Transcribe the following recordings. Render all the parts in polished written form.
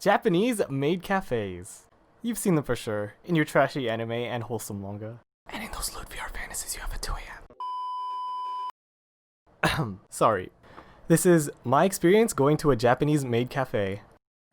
Japanese maid cafes. You've seen them for sure, in your trashy anime and wholesome manga. And in those lewd VR fantasies you have at 2 a.m. Sorry. This is my experience going to a Japanese maid cafe.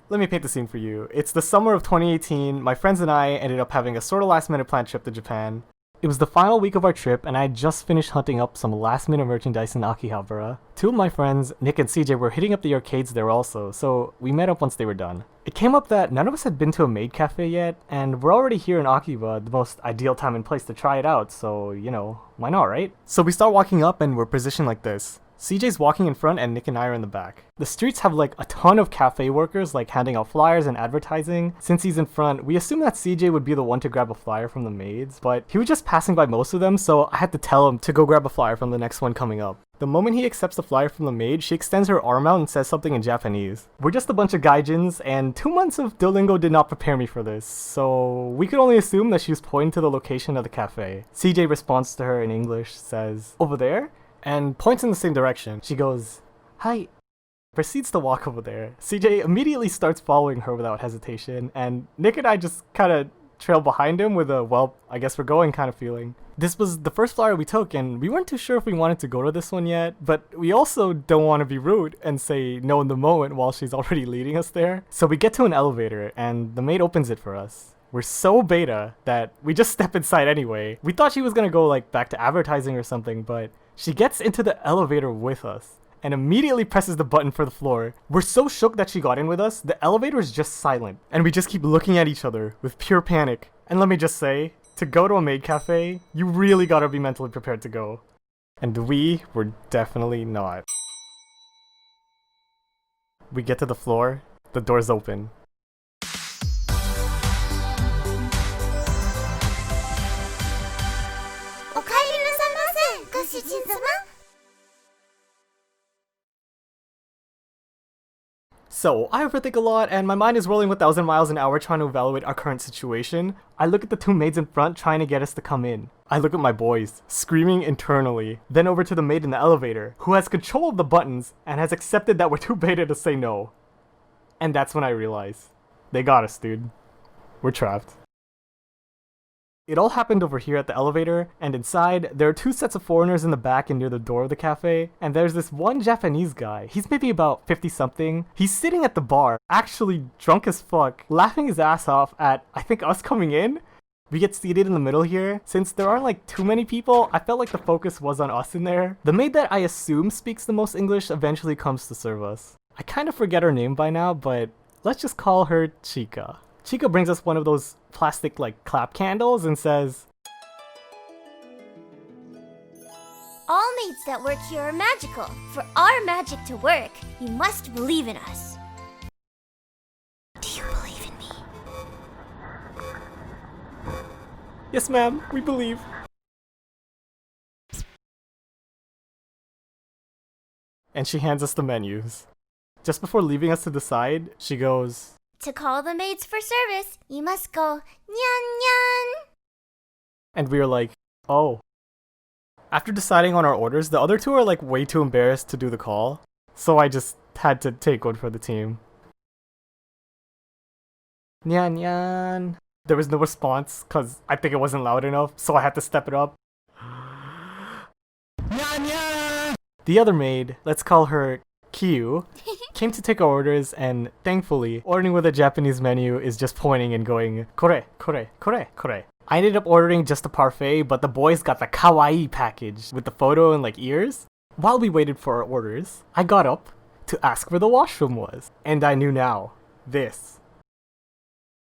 Let me paint the scene for you. It's the summer of 2018, my friends and I ended up having a sort of last minute planned trip to Japan. It was the final week of our trip and I had just finished hunting up some last minute merchandise in Akihabara. Two of my friends, Nick and CJ, were hitting up the arcades there also, so we met up once they were done. It came up that none of us had been to a maid cafe yet, and we're already here in Akiba, the most ideal time and place to try it out, so, you know, why not, right? So we start walking up and we're positioned like this. CJ's walking in front and Nick and I are in the back. The streets have like a ton of cafe workers like handing out flyers and advertising. Since he's in front, we assume that CJ would be the one to grab a flyer from the maids, but he was just passing by most of them, so I had to tell him to go grab a flyer from the next one coming up. The moment he accepts the flyer from the maid, she extends her arm out and says something in Japanese. We're just a bunch of gaijins, and 2 months of Duolingo did not prepare me for this, so we could only assume that she was pointing to the location of the cafe. CJ responds to her in English, says, "Over there?" and points in the same direction. She goes, "Hi," proceeds to walk over there. CJ immediately starts following her without hesitation, and Nick and I just kind of trail behind him with a, well, I guess we're going kind of feeling. This was the first flyer we took, and we weren't too sure if we wanted to go to this one yet, but we also don't want to be rude and say no in the moment while she's already leading us there. So we get to an elevator, and the maid opens it for us. We're so beta that we just step inside anyway. We thought she was gonna go like back to advertising or something, but she gets into the elevator with us and immediately presses the button for the floor. We're so shook that she got in with us, the elevator is just silent, and we just keep looking at each other with pure panic. And let me just say, to go to a maid cafe, you really gotta be mentally prepared to go. And we were definitely not. We get to the floor, the door's open. So, I overthink a lot, and my mind is rolling 1,000 miles an hour trying to evaluate our current situation. I look at the two maids in front trying to get us to come in. I look at my boys, screaming internally. Then over to the maid in the elevator, who has control of the buttons and has accepted that we're too beta to say no. And that's when I realize, they got us, dude. We're trapped. It all happened over here at the elevator, and inside, there are 2 sets of foreigners in the back and near the door of the cafe, and there's this one Japanese guy. He's maybe about 50-something. He's sitting at the bar, actually drunk as fuck, laughing his ass off at, I think, us coming in. We get seated in the middle here. Since there aren't like too many people, I felt like the focus was on us in there. The maid that I assume speaks the most English eventually comes to serve us. I kind of forget her name by now, but let's just call her Chiika. Chiika brings us one of those plastic like clap candles and says, "All maids that work here are magical. For our magic to work, you must believe in us." Do you believe in me? "Yes, ma'am, we believe." And she hands us the menus. Just before leaving us to decide, she goes, "To call the maids for service, you must go nyan nyan." and we are like, oh. After deciding on our orders, the other two are like way too embarrassed to do the call, so I just had to take one for the team. Nyan nyan. There was no response because I think it wasn't loud enough, so I had to step it up. Nyan nyan. The other maid, let's call her Kyou, came to take our orders, and thankfully, ordering with a Japanese menu is just pointing and going, "Kore, kore, kore, kore." I ended up ordering just a parfait, but the boys got the kawaii package with the photo and like ears. While we waited for our orders, I got up to ask where the washroom was, and I knew now, this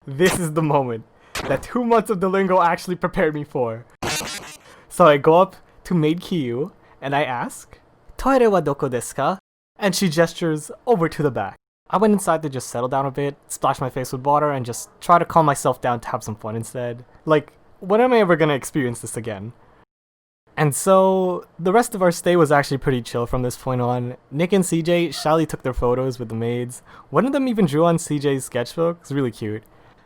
is the moment that 2 months of Duolingo actually prepared me for. So I go up to Maid Kyou, and I ask, "Toire wa doko desu ka?" And she gestures over to the back. I went inside to just settle down a bit, splash my face with water, and just try to calm myself down to have some fun instead. Like, when am I ever gonna experience this again? And so, the rest of our stay was actually pretty chill from this point on. Nick and CJ shyly took their photos with the maids. One of them even drew on CJ's sketchbook. It's really cute.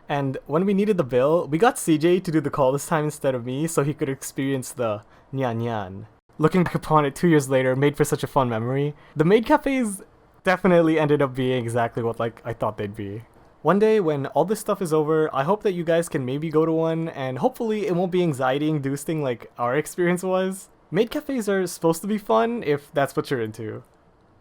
And when we needed the bill, we got CJ to do the call this time instead of me so he could experience the nyan nyan. Looking back upon it 2 years later, made for such a fun memory. The maid cafes definitely ended up being exactly what like I thought they'd be. One day when all this stuff is over, I hope that you guys can maybe go to one, and hopefully it won't be anxiety inducing like our experience was. Maid cafes are supposed to be fun if that's what you're into.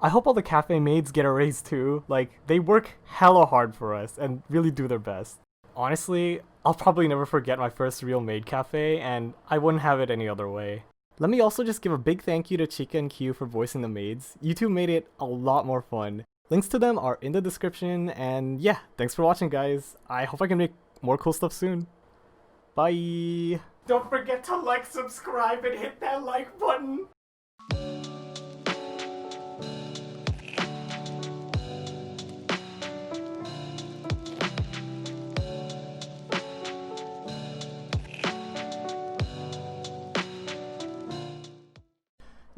I hope all the cafe maids get a raise too. Like, they work hella hard for us and really do their best. Honestly, I'll probably never forget my first real maid cafe, and I wouldn't have it any other way. Let me also just give a big thank you to Chiika and Kyou for voicing the maids. You two made it a lot more fun. Links to them are in the description, and yeah, thanks for watching guys. I hope I can make more cool stuff soon. Bye! Don't forget to like, subscribe, and hit that like button!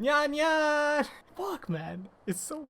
Nyan nyan! Fuck man, it's so